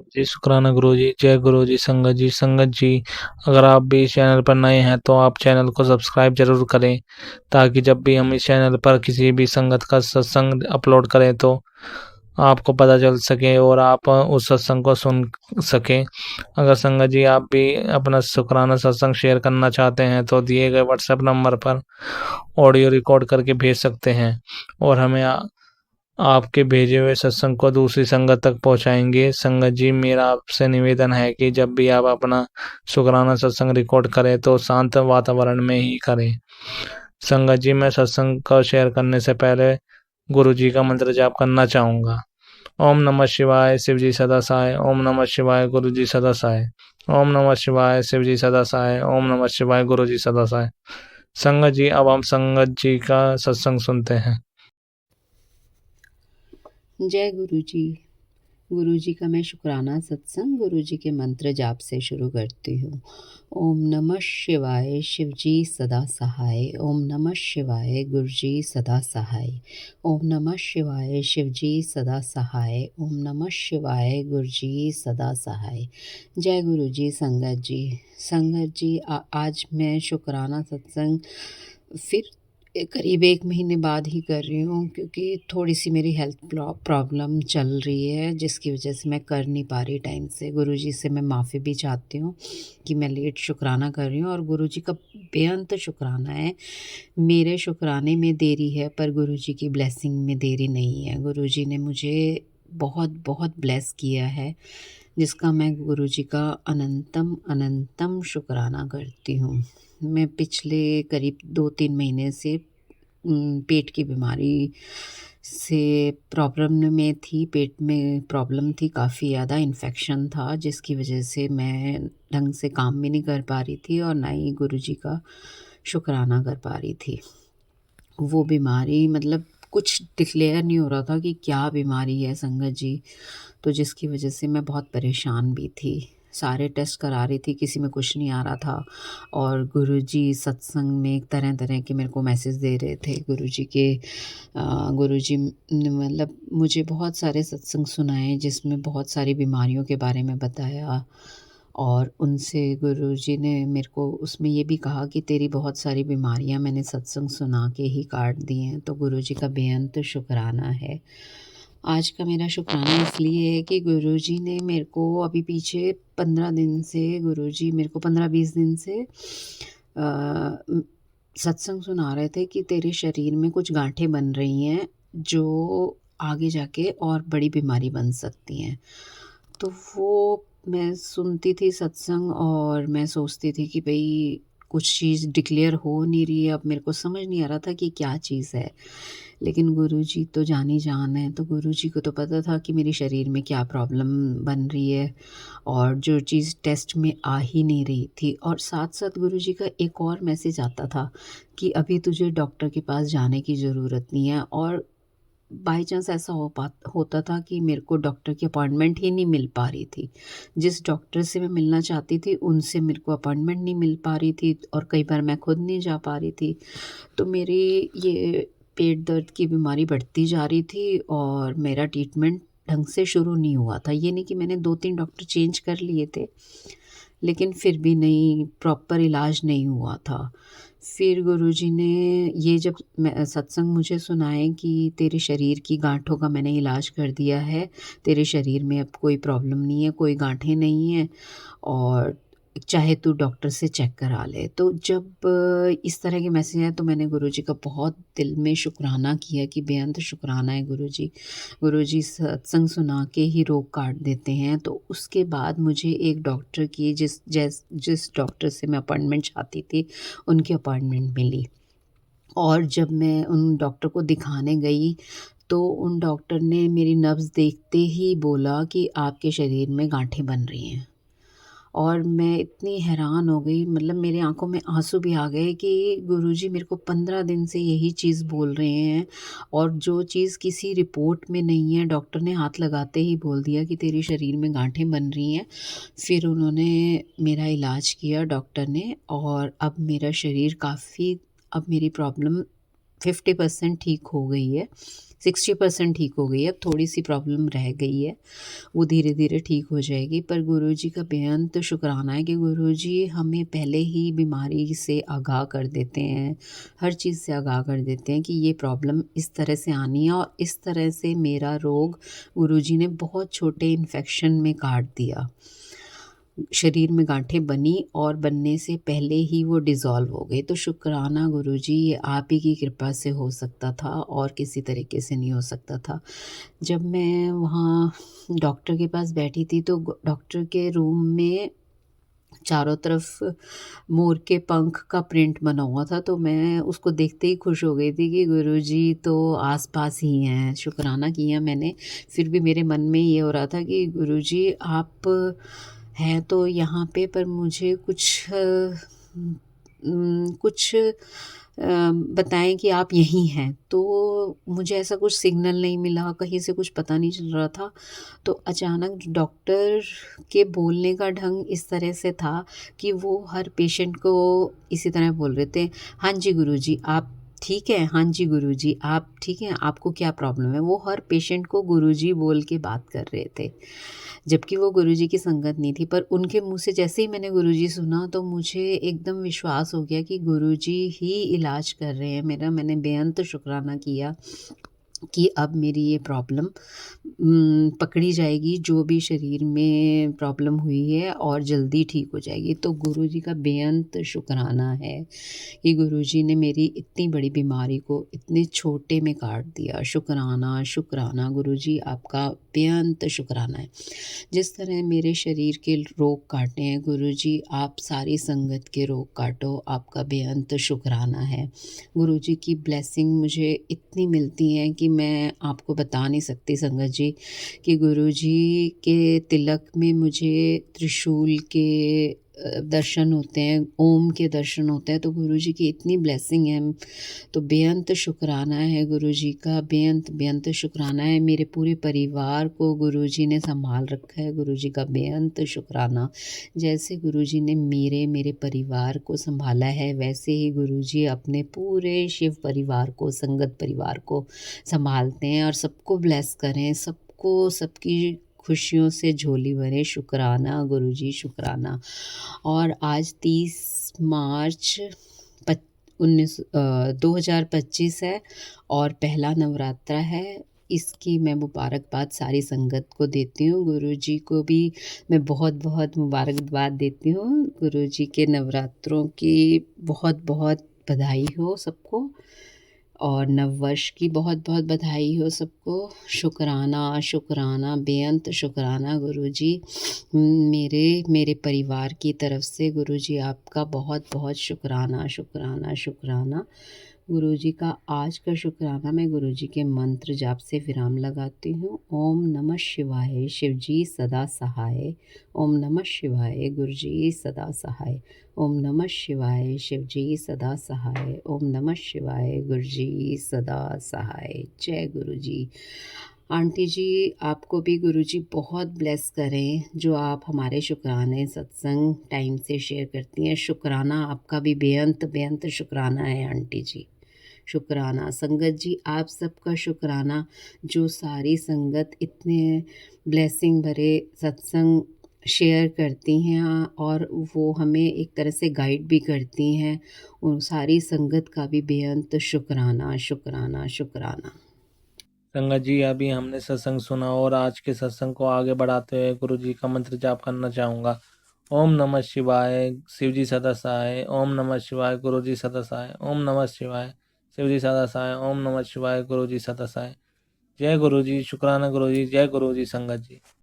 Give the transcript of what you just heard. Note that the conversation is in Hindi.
जी, शुक्राना गुरुजी। जय गुरुजी, संगत जी। संगत जी, अगर आप भी इस चैनल पर नए हैं तो आप चैनल को सब्सक्राइब ज़रूर करें, ताकि जब भी हम इस चैनल पर किसी भी संगत का सत्संग अपलोड करें तो आपको पता चल सके और आप उस सत्संग को सुन सकें। अगर संगत जी आप भी अपना शुक्राना सत्संग शेयर करना चाहते हैं तो दिए गए व्हाट्सएप नंबर पर ऑडियो रिकॉर्ड करके भेज सकते हैं और हमें आपके भेजे हुए सत्संग को दूसरी संगत तक पहुंचाएंगे। संगत जी, मेरा आपसे निवेदन है कि जब भी आप अपना शुक्राना सत्संग रिकॉर्ड करें तो शांत वातावरण में ही करें। संगत जी, मैं सत्संग को शेयर करने से पहले गुरु जी का मंत्र जाप करना चाहूँगा। ओम नमः शिवाय, शिव जी सदा सहाय। ओम नमः शिवाय, गुरु जी सदा सहाय। ओम नमः शिवाय, शिव जी सदा सहाय। ओम नमः शिवाय, गुरु जी सदा सहाय। संगत जी, अब हम संगत जी का सत्संग सुनते हैं। जय गुरु जी। गुरु जी का मैं शुक्राना सत्संग गुरु जी के मंत्र जाप से शुरू करती हूँ। ओम नमः शिवाय, शिव जी सदा सहाय। ओम नमः शिवाय, गुरु जी सदा सहाय। ओम नमः शिवाय, शिव जी सदा सहाय। ओम नमः शिवाय, गुरु जी सदा सहाय। जय गुरु जी। संगत जी, संगत जी, आज मैं शुक्राना सत्संग फिर करीब 1 महीने बाद ही कर रही हूँ, क्योंकि थोड़ी सी मेरी हेल्थ प्रॉब्लम चल रही है, जिसकी वजह से मैं कर नहीं पा रही टाइम से। गुरुजी से मैं माफ़ी भी चाहती हूँ कि मैं लेट शुक्राना कर रही हूँ, और गुरुजी का बेअंत शुक्राना है। मेरे शुक्राने में देरी है पर गुरुजी की ब्लेसिंग में देरी नहीं है। गुरुजी ने मुझे बहुत बहुत ब्लेस किया है, जिसका मैं गुरुजी का अनंतम अनंतम शुक्राना करती हूँ। मैं पिछले करीब 2-3 महीने से पेट की बीमारी से प्रॉब्लम में थी। पेट में प्रॉब्लम थी, काफ़ी ज़्यादा इन्फेक्शन था, जिसकी वजह से मैं ढंग से काम भी नहीं कर पा रही थी और ना ही गुरुजी का शुक्राना कर पा रही थी। वो बीमारी मतलब कुछ डिक्लेयर नहीं हो रहा था कि क्या बीमारी है संगत जी, तो जिसकी वजह से मैं बहुत परेशान भी थी। सारे टेस्ट करा रही थी, किसी में कुछ नहीं आ रहा था, और गुरुजी सत्संग में तरह-तरह के मेरे को मैसेज दे रहे थे। गुरुजी ने मतलब मुझे बहुत सारे सत्संग सुनाए, जिसमें बहुत सारी बीमारियों के बारे में बताया, और उनसे गुरुजी ने मेरे को उसमें ये भी कहा कि तेरी बहुत सारी बीमारियां मैंने सत्संग सुना के ही काट दी हैं। तो गुरुजी का बेअंत शुक्राना है। आज का मेरा शुक्राना इसलिए है कि गुरुजी ने मेरे को अभी पीछे 15 दिन से, गुरुजी मेरे को 15-20 दिन से सत्संग सुना रहे थे कि तेरे शरीर में कुछ गांठें बन रही हैं, जो आगे जाके और बड़ी बीमारी बन सकती हैं। तो वो मैं सुनती थी सत्संग, और मैं सोचती थी कि भई कुछ चीज़ डिक्लेयर हो नहीं रही है। अब मेरे को समझ नहीं आ रहा था कि क्या चीज़ है। लेकिन गुरुजी तो जानी जान है, तो गुरुजी को तो पता था कि मेरे शरीर में क्या प्रॉब्लम बन रही है, और जो चीज़ टेस्ट में आ ही नहीं रही थी। और साथ-साथ गुरुजी का एक और मैसेज आता था कि अभी तुझे डॉक्टर के पास जाने की ज़रूरत नहीं है। और बाई चांस ऐसा होता था कि मेरे को डॉक्टर की अपॉइंटमेंट ही नहीं मिल पा रही थी। जिस डॉक्टर से मैं मिलना चाहती थी, उनसे मेरे को अपॉइंटमेंट नहीं मिल पा रही थी, और कई बार मैं खुद नहीं जा पा रही थी। तो मेरी ये पेट दर्द की बीमारी बढ़ती जा रही थी, और मेरा ट्रीटमेंट ढंग से शुरू नहीं हुआ था। ये नहीं कि मैंने 2-3 डॉक्टर चेंज कर लिए थे, लेकिन फिर भी नहीं, प्रॉपर इलाज नहीं हुआ था। फिर गुरुजी ने ये जब मैं सत्संग मुझे सुनाए कि तेरे शरीर की गाँठों का मैंने इलाज कर दिया है, तेरे शरीर में अब कोई प्रॉब्लम नहीं है, कोई गाँठें नहीं हैं, और चाहे तू डॉक्टर से चेक करा ले। तो जब इस तरह के मैसेज आए, तो मैंने गुरुजी का बहुत दिल में शुक्राना किया कि बेअंत शुक्राना है गुरुजी। गुरुजी सत्संग सुना के ही रोग काट देते हैं। तो उसके बाद मुझे एक डॉक्टर की जिस डॉक्टर से मैं अपॉइंटमेंट चाहती थी, उनकी अपॉइंटमेंट मिली। और जब मैं उन डॉक्टर को दिखाने गई, तो उन डॉक्टर ने मेरी नब्ज़ देखते ही बोला कि आपके शरीर में गाँठें बन रही हैं। और मैं इतनी हैरान हो गई, मतलब मेरी आँखों में आँसू भी आ गए कि गुरुजी मेरे को 15 दिन से यही चीज़ बोल रहे हैं, और जो चीज़ किसी रिपोर्ट में नहीं है, डॉक्टर ने हाथ लगाते ही बोल दिया कि तेरे शरीर में गाँठें बन रही हैं। फिर उन्होंने मेरा इलाज किया डॉक्टर ने, और अब मेरा शरीर काफ़ी, अब मेरी प्रॉब्लम 50% ठीक हो गई है। 60% ठीक हो गई है, अब थोड़ी-सी प्रॉब्लम रह गई है, वो धीरे-धीरे ठीक हो जाएगी। पर गुरुजी का बेअंत शुक्राना है कि गुरुजी हमें पहले ही बीमारी से आगाह कर देते हैं, हर चीज़ से आगाह कर देते हैं कि ये प्रॉब्लम इस तरह से आनी है, और इस तरह से मेरा रोग गुरुजी ने बहुत छोटे इन्फेक्शन में काट दिया। शरीर में गाँठें बनी और बनने से पहले ही वो डिज़ॉल्व हो गई। तो शुक्राना गुरुजी, ये आप ही की कृपा से हो सकता था और किसी तरीके से नहीं हो सकता था। जब मैं वहाँ डॉक्टर के पास बैठी थी तो डॉक्टर के रूम में चारों तरफ मोर के पंख का प्रिंट बना हुआ था, तो मैं उसको देखते ही खुश हो गई थी कि गुरुजी तो आस-पास ही हैं। शुक्राना किया मैंने, फिर भी मेरे मन में ये हो रहा था कि गुरुजी आप हैं तो यहाँ पे, पर मुझे कुछ बताएँ कि आप यहीं हैं। तो मुझे ऐसा कुछ सिग्नल नहीं मिला, कहीं से कुछ पता नहीं चल रहा था। तो अचानक डॉक्टर के बोलने का ढंग इस तरह से था कि वो हर पेशेंट को इसी तरह बोल रहे थे, "हाँ जी गुरुजी, आप ठीक हैं? हाँ जी गुरुजी, आप ठीक हैं? आपको क्या प्रॉब्लम है?" वो हर पेशेंट को गुरुजी बोल के बात कर रहे थे। जबकि वो गुरुजी की संगत नहीं थी, पर उनके मुँह से जैसे ही मैंने गुरुजी सुना तो मुझे एकदम विश्वास हो गया कि गुरुजी ही इलाज कर रहे हैं मेरा। मैंने बेअंत शुक्राना किया कि अब मेरी ये प्रॉब्लम पकड़ी जाएगी, जो भी शरीर में प्रॉब्लम हुई है, और जल्दी ठीक हो जाएगी। तो गुरुजी का बेअंत शुक्राना है कि गुरुजी ने मेरी इतनी बड़ी बीमारी को इतने छोटे में काट दिया। शुक्राना, शुक्राना गुरुजी, आपका बेअंत शुक्राना है। जिस तरह मेरे शरीर के रोग काटे हैं गुरुजी, आप सारी संगत के रोग काटो, आपका बेअंत शुक्राना है। गुरुजी की ब्लेसिंग मुझे इतनी मिलती हैं कि मैं आपको बता नहीं सकती संगत जी, कि गुरुजी के तिलक में मुझे त्रिशूल के दर्शन होते हैं, ओम के दर्शन होते हैं, तो गुरुजी की इतनी ब्लेसिंग है। तो बेअंत शुक्राना है गुरुजी का, बेअंत शुक्राना है। मेरे पूरे परिवार को गुरुजी ने संभाल रखा है, गुरुजी का बेअंत शुक्राना। जैसे गुरुजी ने मेरे परिवार को संभाला है, वैसे ही गुरुजी अपने पूरे शिव परिवार को, संगत परिवार को संभालते हैं, और सबको ब्लेस करें, सबको सबकी खुशियों से झोली भरे। शुक्राना गुरुजी, शुक्राना। और आज 30 मार्च 2025 है, और पहला नवरात्रा है। इसकी मैं मुबारकबाद सारी संगत को देती हूँ। गुरुजी को भी मैं बहुत-बहुत मुबारकबाद देती हूँ। गुरुजी के नवरात्रों की बहुत-बहुत बधाई हो सबको, और नववर्ष की बहुत-बहुत बधाई हो सबको। शुक्राना, शुक्राना, बेअंत शुक्राना गुरुजी। मेरे परिवार की तरफ से गुरुजी आपका बहुत-बहुत शुक्राना, शुक्राना, शुक्राना। गुरुजी का आज का शुक्राना मैं गुरुजी के मंत्र जाप से विराम लगाती हूँ। ओम नमः शिवाय, शिवजी सदा सहाय। ओम नमः शिवाय, गुरुजी सदा सहाय। ओम नमः शिवाय, शिवजी सदा सहाय। ओम नमः शिवाय, गुरुजी सदा सहाय। जय गुरुजी। आंटी जी, आपको भी गुरुजी बहुत ब्लेस करें, जो आप हमारे शुक्राने सत्संग टाइम से शेयर करती हैं। शुक्राना आपका भी बेअंत बेअंत शुक्राना है आंटी जी। शुक्राना संगत जी, आप सबका शुक्राना, जो सारी संगत इतने ब्लेसिंग भरे सत्संग शेयर करती हैं, और वो हमें एक तरह से गाइड भी करती हैं। उन सारी संगत का भी बेअंत शुक्राना, शुक्राना, शुक्राना। संगत जी, अभी हमने सत्संग सुना और आज के सत्संग को आगे बढ़ाते हुए गुरु जी का मंत्र जाप करना चाहूँगा। ओम नमः शिवाय, शिव जी सदा सहाय। ओम नमः शिवाय, गुरु जी सदा सहाय। ओम नमः शिवाय, शिव जी सदा सहाय। ओम नमः शिवाय, गुरु जी सदा सहाय। जय गुरु जी, शुक्राना गुरु जी, जय गुरु जी संगत जी।